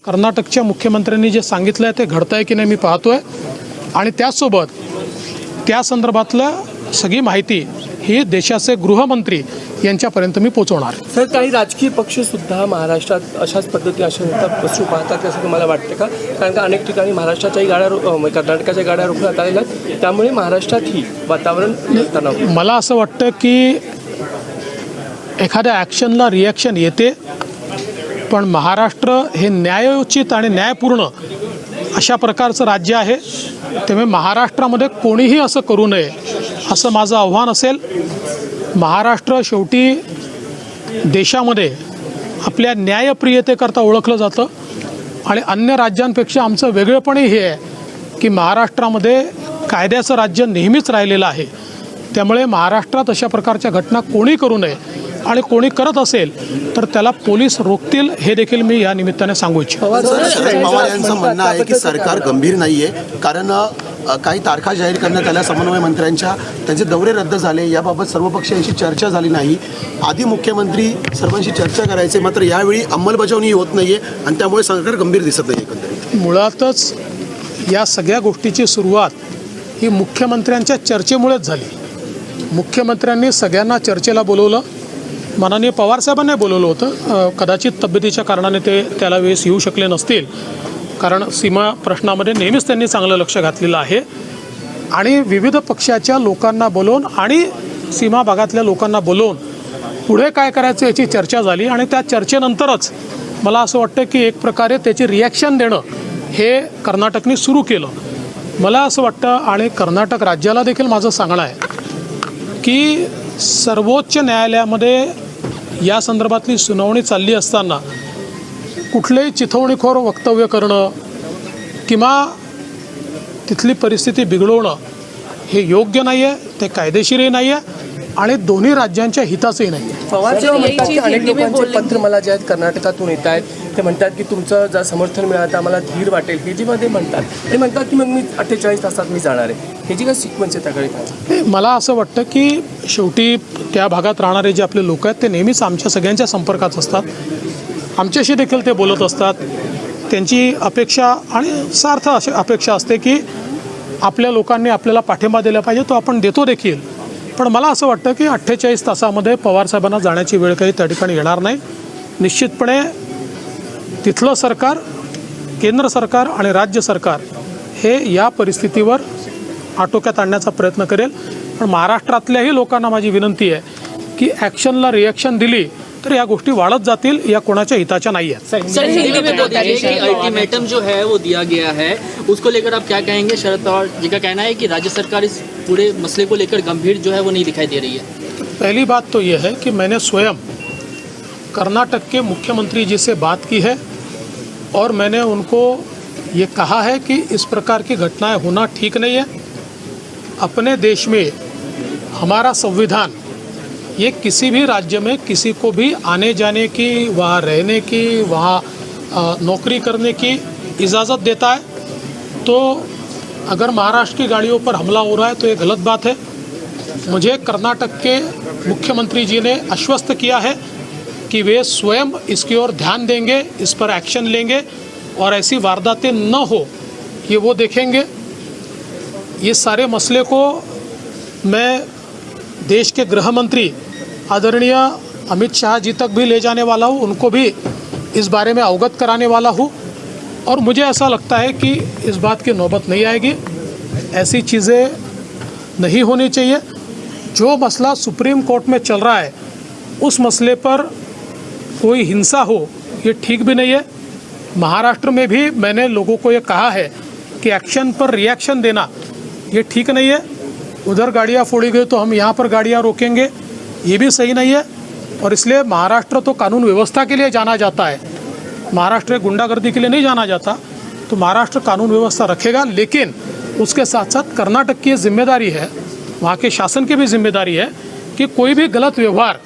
कर्नाटकच्या मुख्यमंत्र्यांनी जे सांगितलं आहे ते घडतं आहे की नाही मी पाहतोय आणि त्याचसोबत त्या संदर्भातलं सगळी माहिती ही देशाचे गृहमंत्री यांच्यापर्यंत मी पोहोचवणार. सर, काही राजकीय पक्ष सुद्धा महाराष्ट्रात अशाच पद्धती बसू पाहतात असं तुम्हाला वाटतं का? कारण का अनेक ठिकाणी महाराष्ट्राच्याही गाड्या कर्नाटकाच्या गाड्या रोखण्यात आलेल्या आहेत, त्यामुळे महाराष्ट्रातही वातावरण तणाव. मला असं वाटतं की एखाद्या ॲक्शनला रिॲक्शन येते, पण महाराष्ट्र हे न्यायोचित आणि न्यायपूर्ण अशा प्रकारचं राज्य आहे. त्यामुळे महाराष्ट्रामध्ये कोणीही असं करू नये असं माझं आव्हान असेल. महाराष्ट्र शेवटी देशामध्ये आपल्या न्यायप्रियतेकरता ओळखलं जातं आणि अन्य राज्यांपेक्षा आमचं वेगळेपणही हे आहे की महाराष्ट्रामध्ये कायद्याचं राज्य नेहमीच राहिलेलं आहे. त्यामुळे महाराष्ट्रात अशा प्रकारच्या घटना कोणी करू नये आणि कोणी करत असेल तर त्याला पोलीस रोखतील हे देखील मी या निमित्ताने सांगू इच्छितो. शरद पवार यांचं म्हणणं आहे की सरकार गंभीर नाही आहे, कारण काही तारखा जाहीर करण्यात आल्या समन्वय मंत्र्यांच्या, त्यांचे दौरे रद्द झाले, याबाबत सर्वपक्षीयांशी चर्चा झाली नाही. आधी मुख्यमंत्री सर्वांशी चर्चा करायचे, मात्र यावेळी अंमलबजावणी होत नाही आहे आणि त्यामुळे सरकार गंभीर दिसत नाही. एकंदरीत मुळातच या सगळ्या गोष्टीची सुरुवात ही मुख्यमंत्र्यांच्या चर्चेमुळेच झाली. मुख्यमंत्र्यांनी सगळ्यांना चर्चेला बोलवलं, माननीय पवारसाहेबांनी बोलवलं होतं. कदाचित तब्येतीच्या कारणाने ते त्याला वेळेस येऊ शकले नसतील, कारण सीमा प्रश्नामध्ये नेहमीच त्यांनी चांगलं लक्ष घातलेलं आहे आणि विविध पक्षाच्या लोकांना बोलवून आणि सीमा भागातल्या लोकांना बोलवून पुढे काय करायचं याची चर्चा झाली आणि त्या चर्चेनंतरच मला असं वाटतं की एक प्रकारे त्याची रिॲक्शन देणं हे कर्नाटकने सुरू केलं. मला असं वाटतं आणि कर्नाटक राज्याला देखील माझं सांगणं आहे की सर्वोच्च न्यायालयामध्ये या संदर्भातली सुनावणी चालली असताना कुठलेही चिथावणीखोर वक्तव्य करणं किंवा तिथली परिस्थिती बिघडवणं हे योग्य नाही आहे, ते कायदेशीरही नाही आहे आणि दोन्ही राज्यांच्या हिताचंही नाही आहे. पवार जेव्हा म्हणतात की अनेक लोकांचे पत्र मला जे आहेत कर्नाटकातून येत आहेत, ते म्हणतात की तुमचं जर समर्थन मिळालं तर आम्हाला धीर वाटेल, हे जे मध्ये म्हणतात ते म्हणतात की मग मी 48 तासात मी जाणार आहे. हे जी काय सिक्वेन्स आहे त्याकडे मला असं वाटतं की शेवटी त्या भागात राहणारे जे आपले लोक आहेत ते नेहमीच आमच्या सगळ्यांच्या संपर्कात असतात, आमच्याशी देखील ते बोलत असतात. त्यांची अपेक्षा आणि सार्थ अशी अपेक्षा असते की आपल्या लोकांनी आपल्याला पाठिंबा दिला पाहिजे, तो आपण देतो देखील. पण मला असं वाटतं की 48 तासामध्ये पवारसाहेबांना जाण्याची वेळ काही त्या ठिकाणी येणार नाही. निश्चितपणे तिथलं सरकार, केंद्र सरकार आणि राज्य सरकार हे या परिस्थितीवर आटोक्यात आणण्याचा प्रयत्न करेल. पण महाराष्ट्रातल्याही लोकांना माझी विनंती आहे की ॲक्शनला रिॲक्शन दिली तर या गोष्टी वाढत जातील, या कोणाच्या हिताच्या नाही आहेत. सर, हिंदी में बताइए कि अल्टीमेटम जो है वो दिया गया है, उसको लेकर आप क्या कहेंगे? शरद पवार जी का कहना है कि राज्य सरकार इस पूरे मसले को लेकर गंभीर जो है वो नहीं दिखाई दे रही है. पहली बात तो ये है कि मैंने स्वयं कर्नाटक के मुख्यमंत्री जी से बात की है और मैंने उनको ये कहा है कि इस प्रकार की घटनाएं होना ठीक नहीं है. अपने देश में हमारा संविधान ये किसी भी राज्य में किसी को भी आने जाने की, वहाँ रहने की, वहाँ नौकरी करने की इजाज़त देता है. तो अगर महाराष्ट्र की गाड़ियों पर हमला हो रहा है तो ये गलत बात है. मुझे कर्नाटक के मुख्यमंत्री जी ने आश्वस्त किया है कि वे स्वयं इसकी ओर ध्यान देंगे, इस पर एक्शन लेंगे और ऐसी वारदातें न हो ये वो देखेंगे. ये सारे मसले को मैं देश के गृह मंत्री आदरणीय अमित शाह जी तक भी ले जाने वाला हूँ, उनको भी इस बारे में अवगत कराने वाला हूँ और मुझे ऐसा लगता है कि इस बात की नौबत नहीं आएगी. ऐसी चीज़ें नहीं होनी चाहिए. जो मसला सुप्रीम कोर्ट में चल रहा है उस मसले पर कोई हिंसा हो ये ठीक भी नहीं है. महाराष्ट्र में भी मैंने लोगों को ये कहा है कि एक्शन पर रिएक्शन देना ये ठीक नहीं है. उधर गाड़ियाँ फोड़ी गई तो हम यहाँ पर गाड़ियाँ रोकेंगे, ये भी सही नहीं है. और इसलिए महाराष्ट्र तो कानून व्यवस्था के लिए जाना जाता है, महाराष्ट्र गुंडागर्दी के लिए नहीं जाना जाता. तो महाराष्ट्र कानून व्यवस्था रखेगा, लेकिन उसके साथ साथ कर्नाटक की जिम्मेदारी है, वहाँ के शासन की भी जिम्मेदारी है कि कोई भी गलत व्यवहार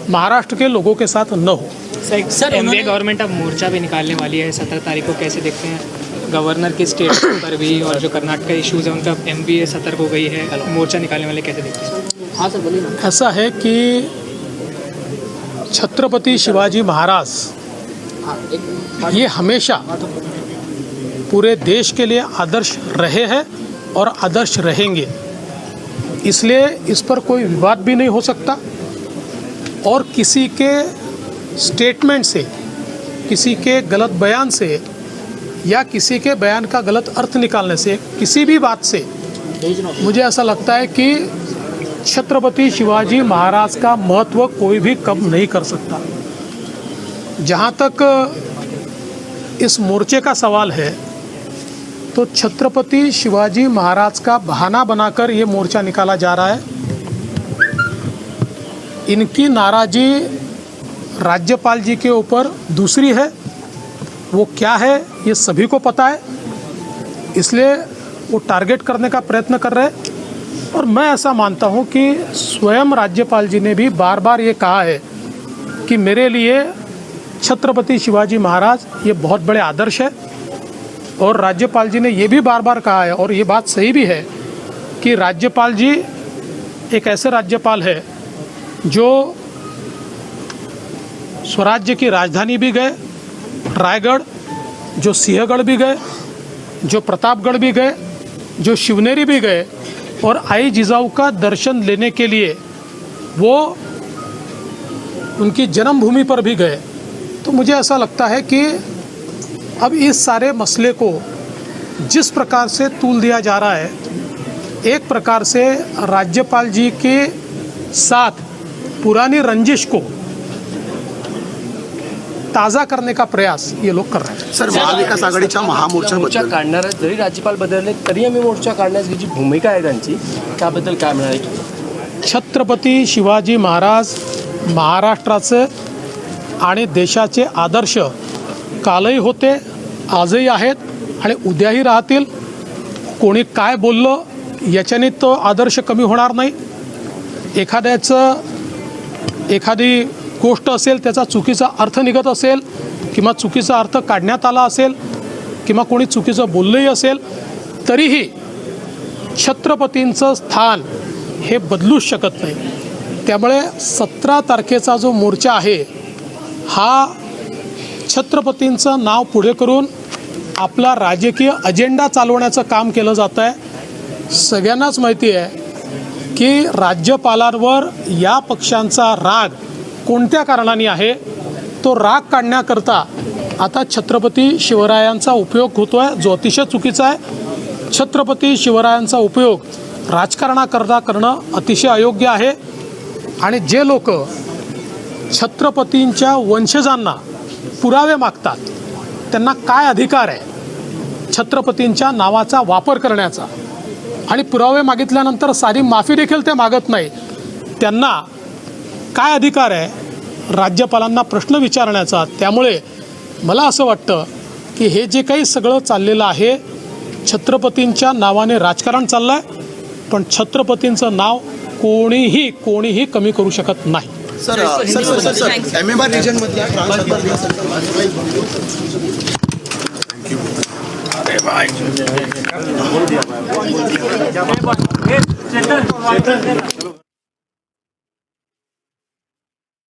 महाराष्ट्र के लोगों के साथ न हो. सर, एमपी गवर्नमेंट अब मोर्चा भी निकालने वाली है 17 तारीख को, कैसे देखते हैं? गवर्नर के स्टेटमेंट पर भी और जो कर्नाटक का इश्यूज़ है उनका एमपी सतर्क हो गई है, मोर्चा निकालने वाले कैसे देखते हैं? हाँ सर, बोलिए ना. ऐसा है कि छत्रपति शिवाजी महाराज ये हमेशा पूरे देश के लिए आदर्श रहे हैं और आदर्श रहेंगे, इसलिए इस पर कोई विवाद भी नहीं हो सकता। और किसी के स्टेटमेंट से, किसी के गलत बयान से या किसी के बयान का गलत अर्थ निकालने से, किसी भी बात से मुझे ऐसा लगता है कि छत्रपति शिवाजी महाराज का महत्व कोई भी कम नहीं कर सकता। जहाँ तक इस मोर्चे का सवाल है, तो छत्रपति शिवाजी महाराज का बहाना बनाकर ये मोर्चा निकाला जा रहा है। इनकी नाराज़ी राज्यपाल जी के ऊपर दूसरी है, वो क्या है ये सभी को पता है, इसलिए वो टारगेट करने का प्रयत्न कर रहे हैं। और मैं ऐसा मानता हूँ कि स्वयं राज्यपाल जी ने भी बार बार ये कहा है कि मेरे लिए छत्रपति शिवाजी महाराज ये बहुत बड़े आदर्श है। और राज्यपाल जी ने ये भी बार बार कहा है, और ये बात सही भी है, कि राज्यपाल जी एक ऐसे राज्यपाल है जो स्वराज्य की राजधानी भी गए, रायगढ़, जो सिंहगढ़ भी गए, जो प्रतापगढ़ भी गए, जो शिवनेरी भी गए, और आई जिजाऊ का दर्शन लेने के लिए वो उनकी जन्मभूमि पर भी गए। तो मुझे ऐसा लगता है कि अब इस सारे मसले को जिस प्रकार से तूल दिया जा रहा है, एक प्रकार से राज्यपाल जी के साथ पुरानी रंजिश को ताज़ा करने का प्रयास ये लोग कर रहे हैं। सर, महाविकास आघाडीच्या मोर्चा महामोर्चाबद्दल काढणारा जरी राज्यपाल बदलले तरी आम्ही मोर्चा काढण्याची जी भूमिका आहे त्यांची, त्याबद्दल काय म्हणाले? छत्रपती शिवाजी महाराज महाराष्ट्राचे आणि देशाचे आदर्श कालही होते, आजही आहेत आणि उद्याही राहतील। कोणी काय बोललं याच्याने तो आदर्श कमी होणार नाही। एखादी गोष्ट असेल, त्याचा चुकीचा अर्थ निघत असेल किंवा चुकीचा अर्थ काढण्यात आला असेल किंवा कोणी चुकीचं बोललंही असेल, तरीही छत्रपतींचं स्थान हे बदलूच शकत नाही। त्यामुळे 17 तारखेचा जो मोर्चा आहे हा छत्रपतींचं नाव पुढे करून आपला राजकीय अजेंडा चालवण्याचं काम केलं जातं आहे। सगळ्यांनाच माहिती आहे की राज्यपालांवर या पक्षांचा राग कोणत्या कारणाने आहे। तो राग काढण्याकरता आता छत्रपती शिवरायांचा उपयोग होतो आहे, जो अतिशय चुकीचा आहे। छत्रपती शिवरायांचा उपयोग राजकारणाकरता करणं अतिशय अयोग्य आहे। आणि जे लोक छत्रपतींच्या वंशजांना पुरावे मागतात, त्यांना काय अधिकार आहे छत्रपतींच्या नावाचा वापर करण्याचा? आणि पुरावे मागितल्यानंतर साधी माफी देखील ते मागत नाही। त्यांना काय अधिकार आहे राज्यपालांना प्रश्न विचारण्याचा? त्यामुळे मला असं वाटतं की हे जे काही सगळं चाललेलं आहे, छत्रपतींच्या नावाने राजकारण चाललं आहे, पण छत्रपतींचं नाव कोणीही कमी करू शकत नाही। सर एमएमआर रिजनमधल्या थँक्यू।